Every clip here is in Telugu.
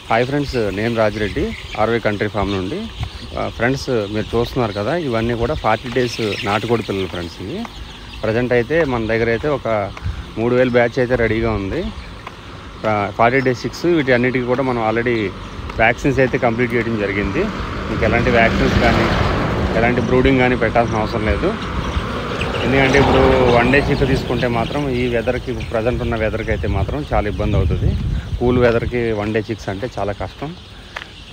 హాయ్ ఫ్రెండ్స్, నేను రాజిరెడ్డి ఆర్వే కంట్రీ ఫామ్ నుండి. ఫ్రెండ్స్, మీరు చూస్తున్నారు కదా, ఇవన్నీ కూడా 40 డేస్ నాటుకోడి పిల్లలు ఫ్రెండ్స్. ఇవి ప్రజెంట్ అయితే మన దగ్గర అయితే ఒక 3000 బ్యాచ్ అయితే రెడీగా ఉంది. 40 డేస్ 6 వీటి అన్నిటికీ కూడా మనం ఆల్రెడీ వ్యాక్సిన్స్ అయితే కంప్లీట్ చేయడం జరిగింది. మీకు ఎలాంటి వ్యాక్సిన్స్ కానీ ఎలాంటి బ్రూడింగ్ కానీ పెట్టాల్సిన అవసరం లేదు. ఎందుకంటే ఇప్పుడు 1 డే చిక్ తీసుకుంటే మాత్రం ఈ వెదర్కి, ప్రజెంట్ ఉన్న వెదర్కి అయితే మాత్రం చాలా ఇబ్బంది అవుతుంది. కూల్ వెదర్కి 1 డే చిక్స్ అంటే చాలా కష్టం.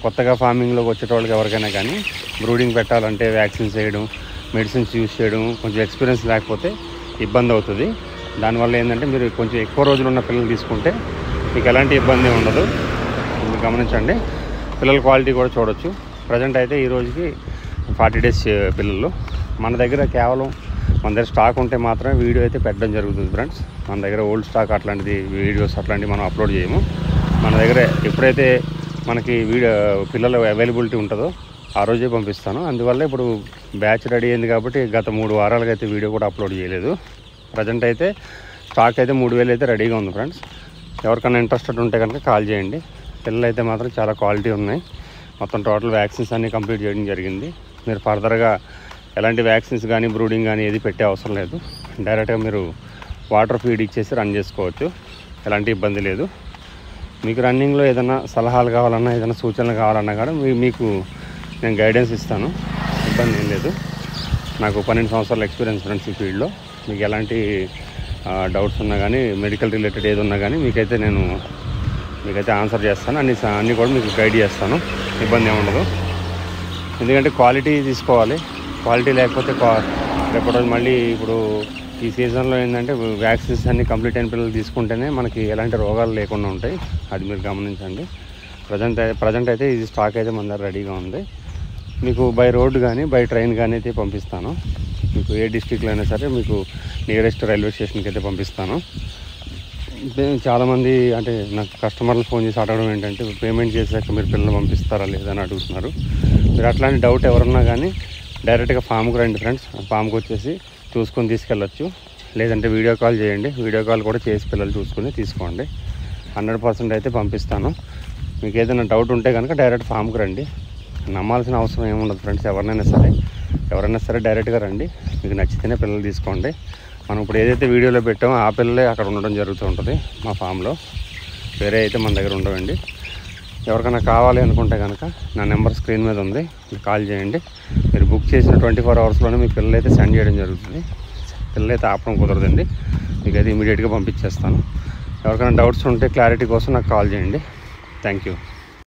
కొత్తగా ఫార్మింగ్లోకి వచ్చేటోళ్ళకి ఎవరికైనా కానీ బ్రూడింగ్ పెట్టాలంటే వ్యాక్సిన్స్ వేయడం, మెడిసిన్స్ యూజ్ చేయడం కొంచెం ఎక్స్పీరియన్స్ లేకపోతే ఇబ్బంది అవుతుంది. దానివల్ల ఏంటంటే మీరు కొంచెం ఎక్కువ రోజులు ఉన్న పిల్లలు తీసుకుంటే మీకు ఎలాంటి ఇబ్బంది ఉండదు. మీరు గమనించండి, పిల్లల క్వాలిటీ కూడా చూడొచ్చు. ప్రజెంట్ అయితే ఈ రోజుకి 40 డేస్ పిల్లలు మన దగ్గర కేవలం మన దగ్గర స్టాక్ ఉంటే మాత్రమే వీడియో అయితే పెట్టడం జరుగుతుంది ఫ్రెండ్స్. మన దగ్గర ఓల్డ్ స్టాక్ అట్లాంటిది వీడియోస్ అట్లాంటివి మనం అప్లోడ్ చేయము. మన దగ్గర ఎప్పుడైతే మనకి పిల్లలు అవైలబిలిటీ ఉంటుందో ఆ రోజే పంపిస్తాను. అందువల్ల ఇప్పుడు బ్యాచ్ రెడీ అయింది కాబట్టి గత 3 వారాలుగా అయితే వీడియో కూడా అప్లోడ్ చేయలేదు. ప్రజెంట్ అయితే స్టాక్ అయితే 3000 అయితే రెడీగా ఉంది ఫ్రెండ్స్. ఎవరికైనా ఇంట్రెస్టెడ్ ఉంటే కనుక కాల్ చేయండి. పిల్లలు అయితే మాత్రం చాలా క్వాలిటీ ఉన్నాయి. మొత్తం టోటల్ వ్యాక్సిన్స్ అన్నీ కంప్లీట్ చేయడం జరిగింది. మీరు ఫర్దర్గా ఎలాంటి వ్యాక్సిన్స్ కానీ బ్రూడింగ్ కానీ ఏది పెట్టే అవసరం లేదు. డైరెక్ట్గా మీరు వాటర్ ఫీడ్ ఇచ్చేసి రన్ చేసుకోవచ్చు. ఎలాంటి ఇబ్బంది లేదు. మీకు రన్నింగ్లో ఏదైనా సలహాలు కావాలన్నా, ఏదైనా సూచనలు కావాలన్నా కూడా మీకు నేను గైడెన్స్ ఇస్తాను. ఇబ్బంది ఏం లేదు. నాకు 12 సంవత్సరాల ఎక్స్పీరియన్స్ ఫ్రెండ్స్ ఈ ఫీల్డ్లో. మీకు ఎలాంటి డౌట్స్ ఉన్నా కానీ, మెడికల్ రిలేటెడ్ ఏది ఉన్నా కానీ మీకైతే ఆన్సర్ చేస్తాను. అన్నీ కూడా మీకు గైడ్ చేస్తాను. ఇబ్బంది ఏమి ఉండదు. ఎందుకంటే క్వాలిటీ తీసుకోవాలి. క్వాలిటీ లేకపోతే రేపటి రోజు మళ్ళీ ఇప్పుడు ఈ సీజన్లో ఏంటంటే వ్యాక్సిన్స్ అన్నీ కంప్లీట్ అయిన పిల్లలు తీసుకుంటేనే మనకి ఎలాంటి రోగాలు లేకుండా ఉంటాయి. అది మీరు గమనించండి. ప్రజెంట్ అయితే ఇది స్టాక్ అయితే మన దగ్గర రెడీగా ఉంది. మీకు బై రోడ్ కానీ బై ట్రైన్ కానీ అయితే పంపిస్తాను. మీకు ఏ డిస్ట్రిక్ట్లో అయినా సరే మీకు నియరెస్ట్ రైల్వే స్టేషన్కి అయితే పంపిస్తాను. చాలామంది అంటే నాకు కస్టమర్లు ఫోన్ చేసి అడగడం ఏంటంటే, పేమెంట్ చేశాక మీరు పిల్లలు పంపిస్తారా లేదని అడుగుతున్నారు. మీరు అట్లాంటి డౌట్ ఎవరున్నా కానీ డైరెక్ట్గా ఫామ్కి రండి ఫ్రెండ్స్. ఫామ్కి వచ్చేసి చూసుకొని తీసుకెళ్ళచ్చు. లేదంటే వీడియో కాల్ చేయండి. వీడియో కాల్ కూడా చేసి పిల్లలు చూసుకొని తీసుకోండి. 100% అయితే పంపిస్తాను. మీకు ఏదైనా డౌట్ ఉంటే కనుక డైరెక్ట్ ఫామ్కి రండి. నమ్మాల్సిన అవసరం ఏముండదు ఫ్రెండ్స్. ఎవరైనా సరే డైరెక్ట్గా రండి. మీకు నచ్చితేనే పిల్లలు తీసుకోండి. మనం ఇప్పుడు ఏదైతే వీడియోలో పెట్టామో ఆ పిల్లలే అక్కడ ఉండడం జరుగుతూ ఉంటుంది మా ఫామ్లో. వేరే అయితే మన దగ్గర ఉండవండి. ఎవరికైనా కావాలి అనుకుంటే కనుక నా నెంబర్ స్క్రీన్ మీద ఉంది. మీరు కాల్ చేయండి. మీరు బుక్ చేసిన 24 అవర్స్లోనే మీ పిల్లలు అయితే సెండ్ చేయడం జరుగుతుంది. పిల్లలు అయితే ఆపడం కుదరదండి. మీకు అయితే ఇమీడియట్గా పంపించేస్తాను. ఎవరికైనా డౌట్స్ ఉంటే క్లారిటీ కోసం నాకు కాల్ చేయండి. Thank you.